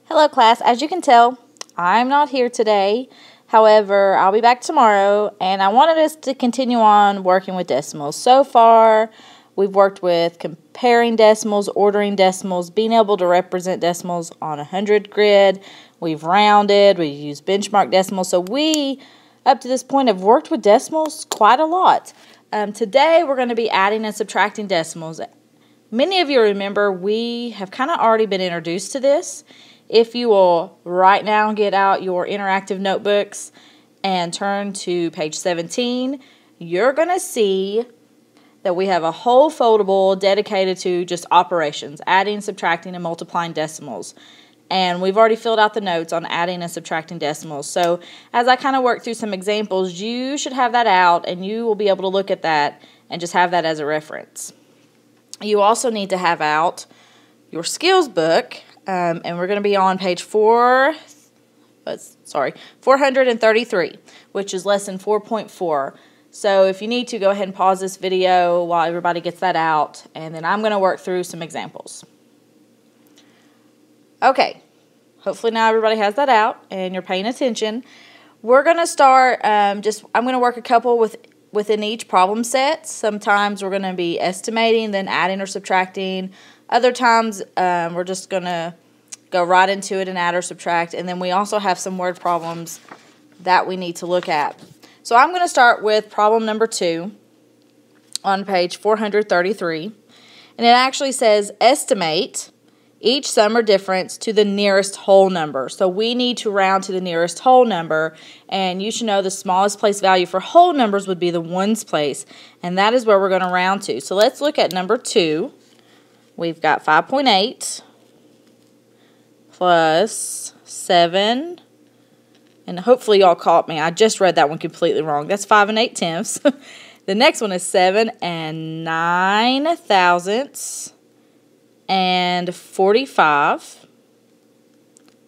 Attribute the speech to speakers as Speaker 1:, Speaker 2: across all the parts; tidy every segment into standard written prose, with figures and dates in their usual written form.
Speaker 1: Hello class, as you can tell, I'm not here today. However, I'll be back tomorrow, and I wanted us to continue on working with decimals. So far, we've worked with comparing decimals, ordering decimals, being able to represent decimals on a 100 grid. We've rounded, we've used benchmark decimals. So we, up to this point, have worked with decimals quite a lot. Today, we're going to be adding and subtracting decimals. Many of you remember we have kind of already been introduced to this. If you will right now get out your interactive notebooks and turn to page 17, you're going to see that we have a whole foldable dedicated to just operations, adding, subtracting, and multiplying decimals. And we've already filled out the notes on adding and subtracting decimals. So as I kind of work through some examples, you should have that out and you will be able to look at that and just have that as a reference. You also need to have out your skills book. And we're going to be on page 433, which is lesson 4.4. So if you need to, go ahead and pause this video while everybody gets that out, and then I'm going to work through some examples. Okay, hopefully now everybody has that out and you're paying attention. We're going to start, I'm going to work a couple within each problem set. Sometimes we're going to be estimating, then adding or subtracting. Other times, we're just going to go right into it and add or subtract. And then we also have some word problems that we need to look at. So I'm going to start with problem number 2 on page 433. And it actually says, estimate each sum or difference to the nearest whole number. So we need to round to the nearest whole number. And you should know the smallest place value for whole numbers would be the ones place. And that is where we're going to round to. So let's look at number 2. We've got 5.8 plus 7, and hopefully y'all caught me. I just read that one completely wrong. That's 5 8/10. The next one is 7 9 thousandths and 45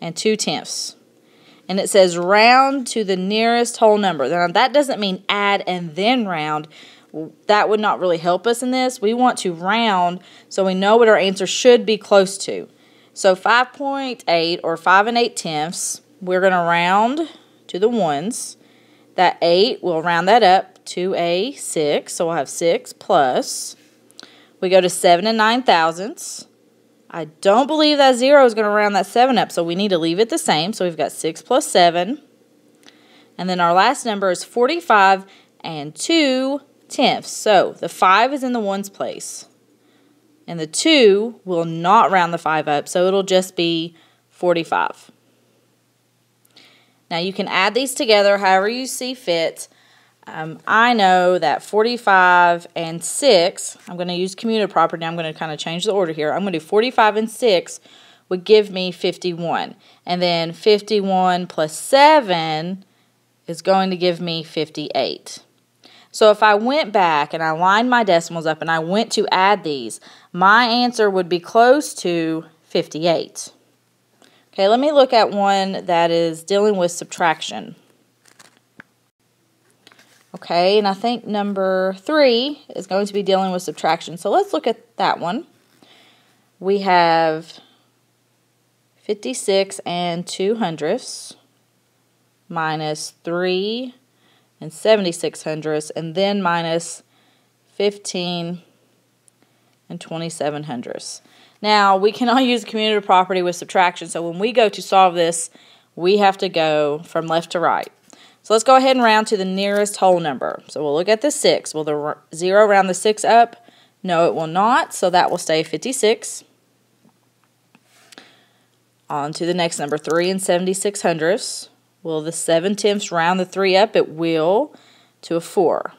Speaker 1: 2/10. And it says round to the nearest whole number. Now that doesn't mean add and then round. That would not really help us in this. We want to round so we know what our answer should be close to. So 5.8 or 5 8/10, we're going to round to the ones. That 8, we'll round that up to a 6. So we'll have 6 plus. We go to 7 9 thousandths. I don't believe that 0 is going to round that 7 up, so we need to leave it the same. So we've got 6 plus 7. And then our last number is 45 2/10. So the 5 is in the ones place. And the 2 will not round the 5 up, so it'll just be 45. Now you can add these together however you see fit. I know that 45 and 6, I'm going to use commutative property. I'm going to kind of change the order here. I'm going to do 45 and 6 would give me 51. And then 51 plus 7 is going to give me 58. So if I went back and I lined my decimals up and I went to add these, my answer would be close to 58. Okay, let me look at one that is dealing with subtraction. Okay, and I think number 3 is going to be dealing with subtraction. So let's look at that one. We have 56 2/100 minus 3 76/100, and then minus 15 27/100. Now, we cannot use commutative property with subtraction, so when we go to solve this, we have to go from left to right. So let's go ahead and round to the nearest whole number. So we'll look at the 6. Will the 0 round the 6 up? No, it will not, so that will stay 56. On to the next number, 3 76/100. Will the 7/10 round the 3 up? It will, to a 4.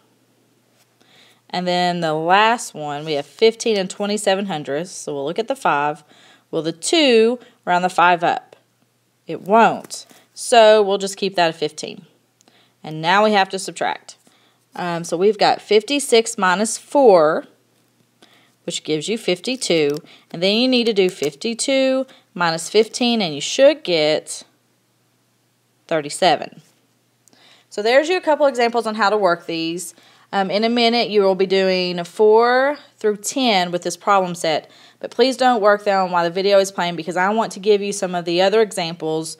Speaker 1: And then the last one, we have 15 27/100. So we'll look at the 5. Will the 2 round the 5 up? It won't. So we'll just keep that at 15. And now we have to subtract. So we've got 56 minus 4, which gives you 52. And then you need to do 52 minus 15, and you should get 37. So there's you a couple examples on how to work these. In a minute you will be doing 4 through 10 with this problem set, But please don't work them while the video is playing because I want to give you some of the other examples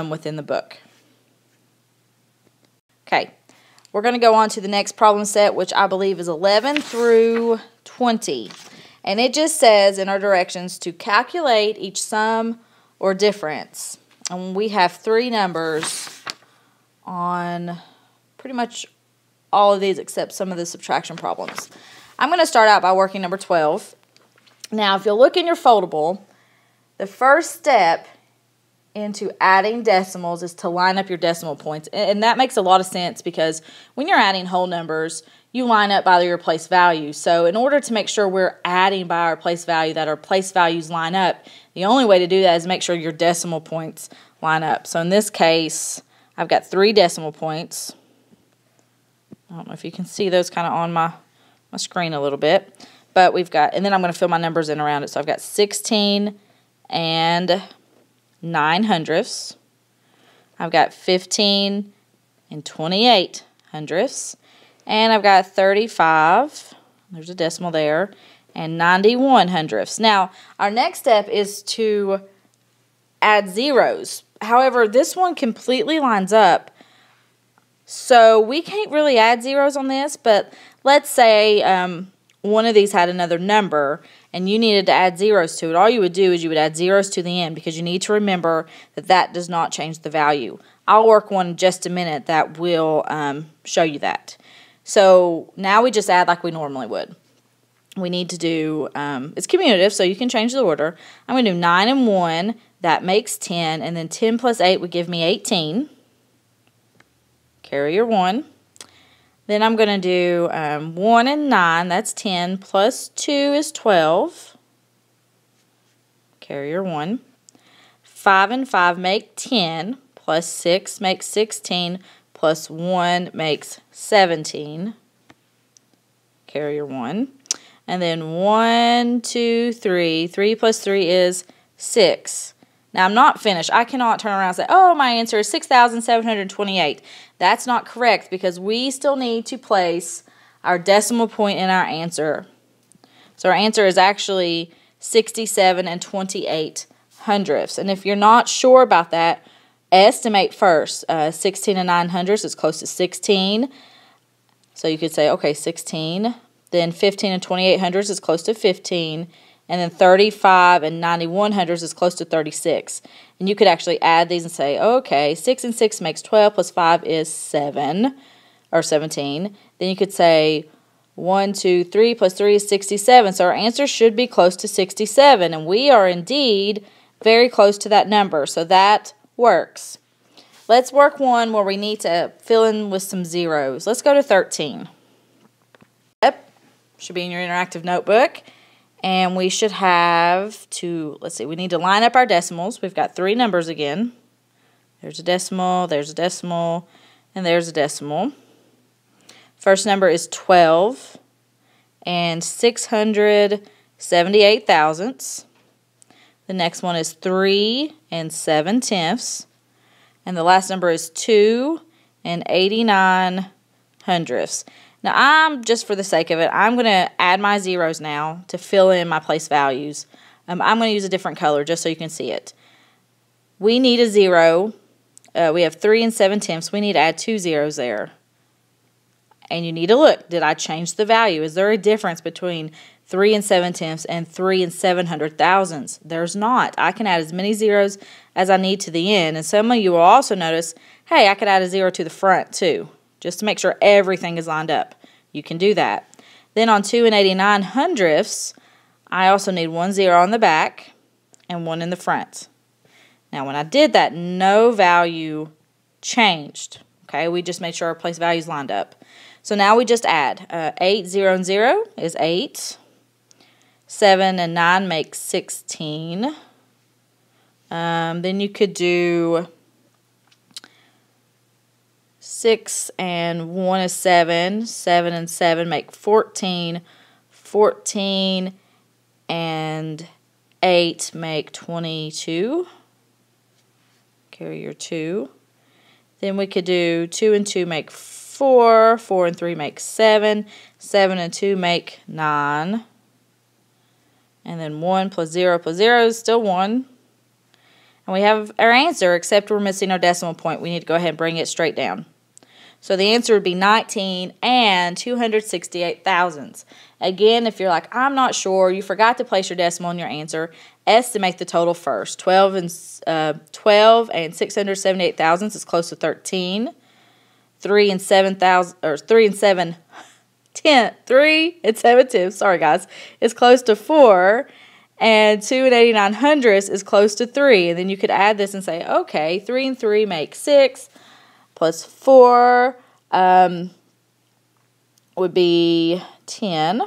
Speaker 1: within the book. Okay, we're going to go on to the next problem set, which I believe is 11 through 20. And it just says in our directions to calculate each sum or difference. And we have 3 numbers on pretty much all of these except some of the subtraction problems. I'm going to start out by working number 12. Now, if you'll look in your foldable, the first step into adding decimals is to line up your decimal points. And that makes a lot of sense because when you're adding whole numbers, you line up by your place value. So in order to make sure we're adding by our place value, that our place values line up, the only way to do that is make sure your decimal points line up. So in this case, I've got 3 decimal points. I don't know if you can see those kind of on my screen a little bit. But we've got, and then I'm going to fill my numbers in around it. So I've got 16 and 9 hundredths. I've got 15 and 28 hundredths. And I've got 35, there's a decimal there, and 91 hundredths. Now, our next step is to add zeros. However, this one completely lines up. So we can't really add zeros on this, but let's say one of these had another number and you needed to add zeros to it. All you would do is you would add zeros to the end because you need to remember that that does not change the value. I'll work one in just a minute that will show you that. So now we just add like we normally would. We need to do, it's commutative, so you can change the order. I'm going to do 9 and 1, that makes 10, and then 10 plus 8 would give me 18. Carry your 1. Then I'm going to do 1 and 9, that's 10, plus 2 is 12. Carry your 1. 5 and 5 make 10, plus 6 makes 16, plus 1 makes 17. Carry your 1. And then 1, 2, 3. 3 plus 3 is 6. Now, I'm not finished. I cannot turn around and say, oh, my answer is 6,728. That's not correct because we still need to place our decimal point in our answer. So our answer is actually 67 and 28 hundredths. And if you're not sure about that, estimate first. 16 and 9 hundredths is close to 16. So you could say, okay, 16. Then 15 and 28 hundredths is close to 15. And then 35 and 91 hundredths is close to 36. And you could actually add these and say, okay, 6 and 6 makes 12 plus 5 is 7, or 17. Then you could say 1, 2, 3 plus 3 is 67. So our answer should be close to 67. And we are indeed very close to that number. So that works. Let's work one where we need to fill in with some zeros. Let's go to 13. Yep, should be in your interactive notebook. And we should have to, let's see, we need to line up our decimals. We've got 3 numbers again. There's a decimal, and there's a decimal. First number is 12 and 678 thousandths. The next one is 3 and 7 tenths. And the last number is 2 and 89 hundredths. Now, I'm, just for the sake of it, I'm going to add my zeros now to fill in my place values. I'm going to use a different color just so you can see it. We need a 0. We have 3 and 7 tenths. We need to add 2 zeros there. And you need to look, did I change the value? Is there a difference between 3 and 7 tenths and 3 and 700 thousandths? There's not. I can add as many zeros as I need to the end. And some of you will also notice, hey, I could add a 0 to the front too, just to make sure everything is lined up. You can do that. Then on 2 and 89 hundredths, I also need 1 0 on the back and 1 in the front. Now, when I did that, no value changed. Okay, we just made sure our place values lined up. So now we just add. 8, 0, and 0 is 8. 7 and 9 make 16. Then you could do 6 and 1 is 7. 7 and 7 make 14. 14 and 8 make 22. Carry your 2. Then we could do 2 and 2 make 4. 4 and 3 make 7. 7 and 2 make 9. And then 1 plus 0 is still 1. And we have our answer, except we're missing our decimal point. We need to go ahead and bring it straight down. So the answer would be 19 and 268 thousandths. Again, if you're like, I'm not sure, you forgot to place your decimal in your answer, estimate the total first. 12 and 678 thousandths is close to 13. 3 and 7 tenths, sorry guys, is close to 4. And 2 and 89 hundredths is close to 3. And then you could add this and say, okay, 3 and 3 make 6. Plus 4 would be 10.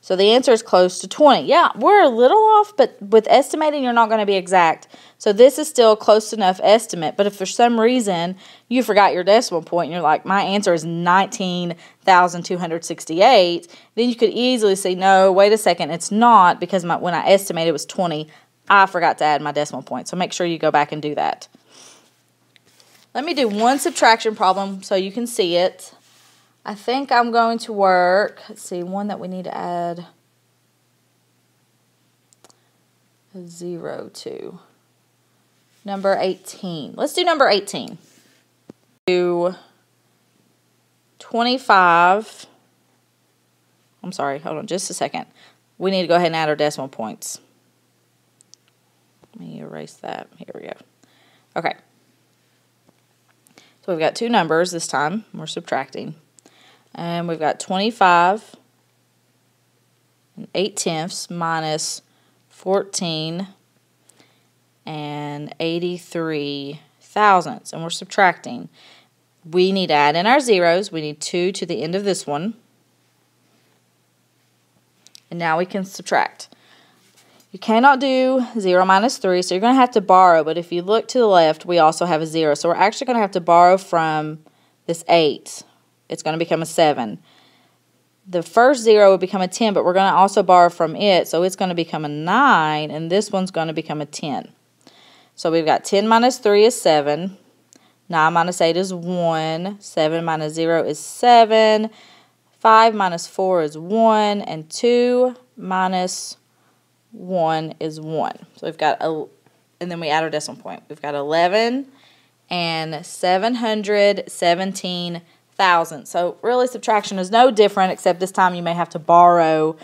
Speaker 1: So the answer is close to 20. Yeah, we're a little off, but with estimating, you're not going to be exact. So this is still a close enough estimate. But if for some reason you forgot your decimal point and you're like, my answer is 19,268, then you could easily say, no, wait a second, it's not, because when I estimated it was 20, I forgot to add my decimal point. So make sure you go back and do that. Let me do one subtraction problem so you can see it. I think I'm going to work, let's see, one that we need to add a 0 to. Number 18. Let's do number 18. Do 25. I'm sorry, hold on just a second. We need to go ahead and add our decimal points. Let me erase that. Here we go. Okay. So we've got two numbers this time. We're subtracting. And we've got 25 and 8 tenths minus 14 and 83 thousandths. And we're subtracting. We need to add in our zeros. We need 2 to the end of this one. And now we can subtract. You cannot do 0 minus 3, so you're going to have to borrow. But if you look to the left, we also have a 0. So we're actually going to have to borrow from this 8. It's going to become a 7. The first 0 would become a 10, but we're going to also borrow from it. So it's going to become a 9, and this one's going to become a 10. So we've got 10 minus 3 is 7. 9 minus 8 is 1. 7 minus 0 is 7. 5 minus 4 is 1. And 2 minus 1 is 1. So we've got, and then we add our decimal point. We've got 11 and 717 thousandths. So really subtraction is no different, except this time you may have to borrow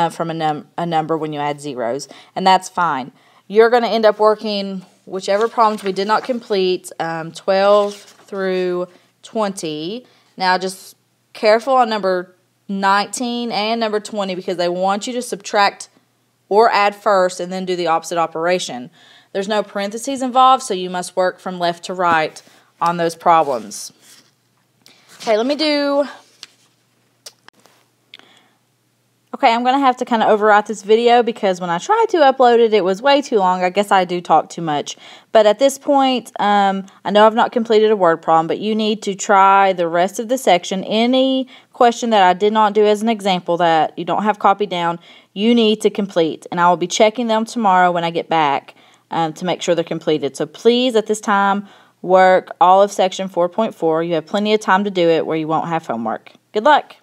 Speaker 1: from a number when you add zeros. And that's fine. You're going to end up working whichever problems we did not complete, 12 through 20. Now just careful on number 19 and number 20, because they want you to subtract or add first and then do the opposite operation. There's no parentheses involved, so you must work from left to right on those problems. Okay, let me do... Okay, I'm going to have to kind of overwrite this video because when I tried to upload it, it was way too long. I guess I do talk too much. But at this point, I know I've not completed a word problem, but you need to try the rest of the section. Any question that I did not do as an example that you don't have copied down, you need to complete. And I will be checking them tomorrow when I get back to make sure they're completed. So please, at this time, work all of section 4.4. You have plenty of time to do it where you won't have homework. Good luck.